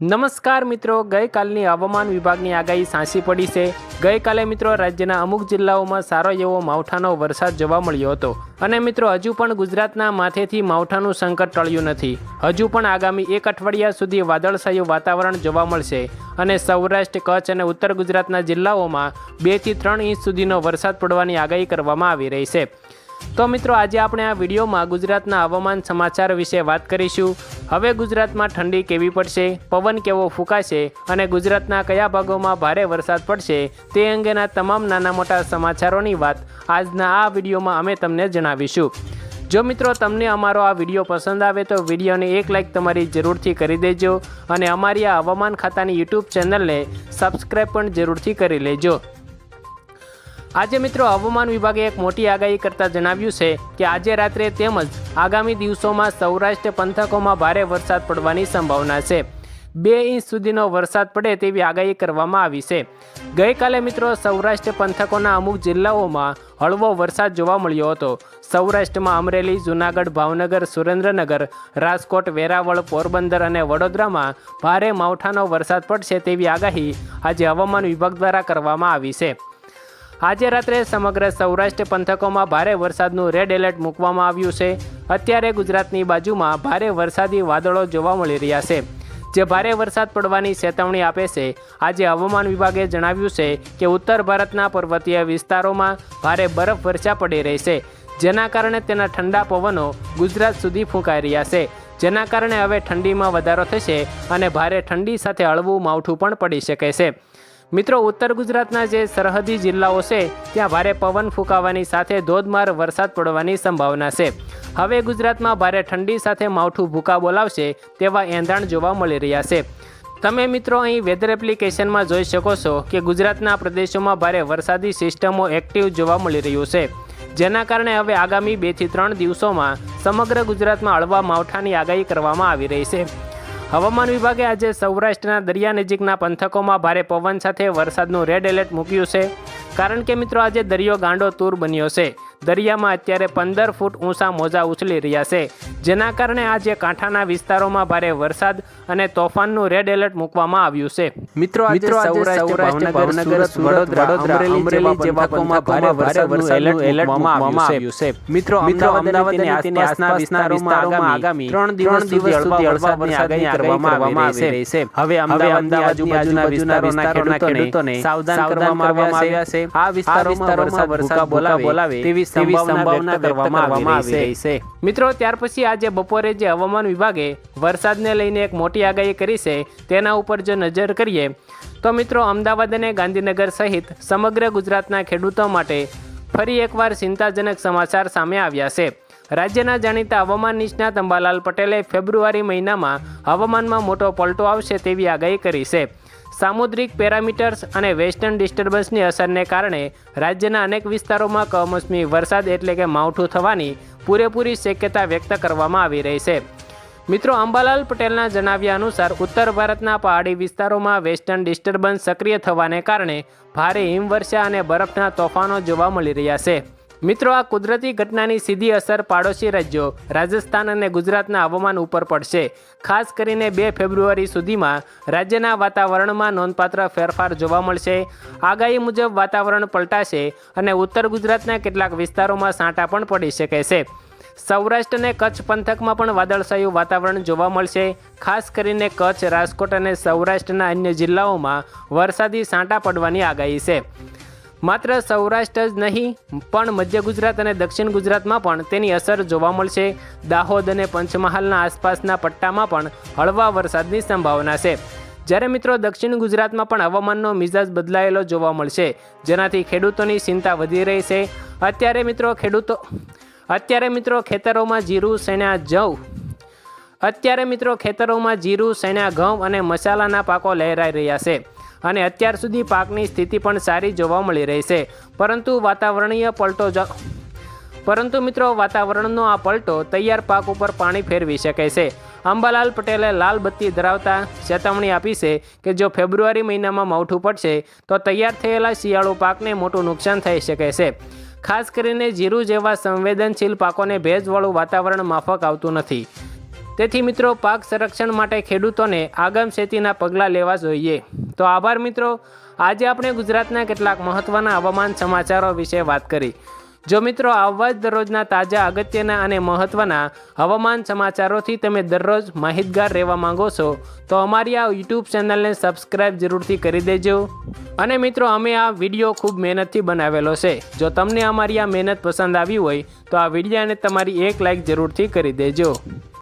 નમસ્કાર મિત્રો, ગઈકાલની હવામાન વિભાગની આગાહી સાંસી પડી છે। ગઈકાલે મિત્રો રાજ્યના અમુક જિલ્લાઓમાં સારો એવો માવઠાનો વરસાદ જોવા મળ્યો હતો અને મિત્રો હજુ પણ ગુજરાતના માથેથી માવઠાનું સંકટ ટળ્યું નથી। હજુ પણ આગામી એક અઠવાડિયા સુધી વાદળછાયું વાતાવરણ જોવા મળશે અને સૌરાષ્ટ્ર, કચ્છ અને ઉત્તર ગુજરાતના જિલ્લાઓમાં 2 થી 3 ઇંચ સુધીનો વરસાદ પડવાની આગાહી કરવામાં આવી રહી છે। તો મિત્રો આજે આપણે આ વિડીયોમાં ગુજરાતના હવામાન સમાચાર વિશે વાત કરીશું। હવે ગુજરાતમાં ઠંડી કેવી પડશે, પવન કેવો ફૂંકાશે અને ગુજરાતના કયા ભાગોમાં ભારે વરસાદ પડશે તે અંગેના તમામ નાના મોટા સમાચારોની વાત આજના આ વિડીયોમાં અમે તમને જણાવીશું। જો મિત્રો તમને અમારો આ વિડીયો પસંદ આવે તો વિડીયોને એક લાઇક તમારી જરૂરથી કરી દેજો અને અમારી આ હવામાન ખાતાની યુટ્યુબ ચેનલને સબસ્ક્રાઈબ પણ જરૂરથી કરી લેજો। આજે મિત્રો હવામાન વિભાગે એક મોટી આગાહી કરતાં જણાવ્યું છે કે આજે રાત્રે તેમજ આગામી દિવસોમાં સૌરાષ્ટ્ર પંથકોમાં ભારે વરસાદ પડવાની સંભાવના છે। 2 ઇંચ સુધીનો વરસાદ પડે તેવી આગાહી કરવામાં આવી છે। ગઈકાલે મિત્રો સૌરાષ્ટ્ર પંથકોના અમુક જિલ્લાઓમાં હળવો વરસાદ જોવા મળ્યો હતો। સૌરાષ્ટ્રમાં અમરેલી, જૂનાગઢ, ભાવનગર, સુરેન્દ્રનગર, રાજકોટ, વેરાવળ, પોરબંદર અને વડોદરામાં ભારે માવઠાનો વરસાદ પડશે તેવી આગાહી આજે હવામાન વિભાગ દ્વારા કરવામાં આવી છે। આજે રાત્રે સમગ્ર સૌરાષ્ટ્ર પંથકોમાં ભારે વરસાદનું રેડ એલર્ટ મૂકવામાં આવ્યું છે। અત્યારે ગુજરાતની બાજુમાં ભારે વરસાદી વાદળો જોવા મળી રહ્યા છે, જે ભારે વરસાદ પડવાની ચેતવણી આપે છે। આજે હવામાન વિભાગે જણાવ્યું છે કે ઉત્તર ભારતના પર્વતીય વિસ્તારોમાં ભારે બરફવર્ષા પડી રહી છે, જેના કારણે તેના ઠંડા પવનો ગુજરાત સુધી ફૂંકાઈ રહ્યા છે, જેના કારણે હવે ઠંડીમાં વધારો થશે અને ભારે ઠંડી સાથે હળવું માવઠું પણ પડી શકે છે। મિત્રો ઉત્તર ગુજરાતના જે સરહદી જિલ્લાઓ છે ત્યાં ભારે પવન ફૂંકાવાની સાથે ધોધમાર વરસાદ પડવાની સંભાવના છે। હવે ગુજરાતમાં ભારે ઠંડી સાથે માવઠું ભૂકા બોલાવશે તેવા એંધાણ જોવા મળી રહ્યા છે। તમે મિત્રો અહીં વેધર એપ્લિકેશનમાં જોઈ શકો છો કે ગુજરાતના પ્રદેશોમાં ભારે વરસાદી સિસ્ટમો એક્ટિવ જોવા મળી રહ્યું છે, જેના કારણે હવે આગામી 2 થી 3 દિવસોમાં સમગ્ર ગુજરાતમાં હળવા માવઠાની આગાહી કરવામાં આવી રહી છે। હવામાન વિભાગે આજે સૌરાષ્ટ્રના દરિયા નજીકના પંથકોમાં ભારે પવન સાથે વરસાદનું રેડ એલર્ટ મૂક્યું છે, કારણ કે મિત્રો આજે દરિયો ગાંડો તૂર બન્યો છે। દરિયામાં અત્યારે 15 ફૂટ ઊંચા મોજા ઉછળી રહ્યા છે, જેના કારણે આજે કાંઠાના વિસ્તારોમાં ભારે વરસાદ અને તોફાનનું રેડ એલર્ટ મૂકવામાં આવ્યું છે। મિત્રો આજે સૌરાષ્ટ્ર, ભાવનગર, સુરત, વડોદરા, અમરેલી જેવા ભાગોમાં ભારે વરસાદનું એલર્ટ મૂકવામાં આવ્યું છે। મિત્રો અમદાવાદ અને આસપાસના વિસ્તારોમાં આગામી 3 દિવસ સુધી હળવા વરસાદની આગાહી કરવામાં આવી રહી છે। હવે અમદાવાદની આજુબાજુના વિસ્તારોના ખેડૂતોને સાવધાન કરવામાં આવ્યા છે। આ વિસ્તારોમાં વરસાદ બોલાવે તેવી સંભાવના કરવામાં આવી રહી છે। મિત્રો ત્યાર પછી આજે બપોરે જે હવામાન વિભાગે વરસાદને લઈને એક મોટી આગાહી કરી છે તેના ઉપર જો નજર કરીએ તો મિત્રો અમદાવાદ અને ગાંધીનગર સહિત સમગ્ર ગુજરાતના ખેડૂતો માટે ફરી એકવાર ચિંતાજનક સમાચાર સામે આવ્યા છે। રાજ્યના જાણીતા હવામાન નિષ્ણાત અંબાલાલ પટેલે ફેબ્રુઆરી મહિનામાં હવામાનમાં મોટો પલટો આવશે તેવી આગાહી કરી છે। સામુદ્રિક પેરામીટર્સ અને વેસ્ટર્ન ડિસ્ટર્બન્સની અસરને કારણે રાજ્યના અનેક વિસ્તારોમાં કમોસમી વરસાદ એટલે કે માવઠું થવાની પૂરેપૂરી શક્યતા વ્યક્ત કરવામાં આવી રહી છે। મિત્રો અંબાલાલ પટેલના જણાવ્યા અનુસાર ઉત્તર ભારતના પહાડી વિસ્તારોમાં વેસ્ટર્ન ડિસ્ટર્બન્સ સક્રિય થવાને કારણે ભારે હિમવર્ષા અને બરફના તોફાનો જોવા મળી રહ્યા છે। મિત્રો આ કુદરતી ઘટનાની સીધી અસર પાડોશી રાજ્યો રાજસ્થાન અને ગુજરાતના હવામાન ઉપર પડશે। ખાસ કરીને 2 ફેબ્રુઆરી સુધીમાં રાજ્યના વાતાવરણમાં નોંધપાત્ર ફેરફાર જોવા મળશે। આગાહી મુજબ વાતાવરણ પલટાશે અને ઉત્તર ગુજરાતના કેટલાક વિસ્તારોમાં છાંટા પણ પડી શકે છે। સૌરાષ્ટ્ર અને કચ્છ પંથકમાં પણ વાદળછાયું વાતાવરણ જોવા મળશે। ખાસ કરીને કચ્છ, રાજકોટ અને સૌરાષ્ટ્રના અન્ય જિલ્લાઓમાં વરસાદી છાંટા પડવાની આગાહી છે। માત્ર સૌરાષ્ટ્ર જ નહીં પણ મધ્ય ગુજરાત અને દક્ષિણ ગુજરાતમાં પણ તેની અસર જોવા મળશે। દાહોદ અને પંચમહાલના આસપાસના પટ્ટામાં પણ હળવા વરસાદની સંભાવના છે, જ્યારે મિત્રો દક્ષિણ ગુજરાતમાં પણ હવામાનનો મિજાજ બદલાયેલો જોવા મળશે, જેનાથી ખેડૂતોની ચિંતા વધી રહી છે। અત્યારે મિત્રો ખેતરોમાં જીરું, સૈણા, ઘઉં અને મસાલાના પાકો લહેરાઈ રહ્યા છે અને અત્યાર સુધી પાકની સ્થિતિ પણ સારી જોવા મળી રહી છે। પરંતુ મિત્રો વાતાવરણનો આ પલટો તૈયાર પાક ઉપર પાણી ફેરવી શકે છે। અંબાલાલ પટેલે લાલ બત્તી ધરાવતા ચેતવણી આપી છે કે જો ફેબ્રુઆરી મહિનામાં માવઠું પડશે તો તૈયાર થયેલા શિયાળુ પાકને મોટું નુકસાન થઈ શકે છે। ખાસ કરીને જીરું જેવા સંવેદનશીલ પાકોને ભેજવાળું વાતાવરણ માફક આવતું નથી। તેથી મિત્રો પાક સંરક્ષણ માટે ખેડૂતોને આગમચેતીના પગલાં લેવા જોઈએ। તો આભાર મિત્રો, આજે આપણે ગુજરાતના કેટલાક મહત્ત્વના હવામાન સમાચારો વિશે વાત કરી। જો મિત્રો આવા જ દરરોજના તાજા અગત્યના અને મહત્ત્વના હવામાન સમાચારોથી તમે દરરોજ માહિતગાર રહેવા માંગો છો તો અમારી આ યુટ્યુબ ચેનલને સબસ્ક્રાઈબ જરૂરથી કરી દેજો। અને મિત્રો અમે આ વિડીયો ખૂબ મહેનતથી બનાવેલો છે। જો તમને અમારી આ મહેનત પસંદ આવી હોય તો આ વિડીયોને તમારી એક લાઈક જરૂરથી કરી દેજો।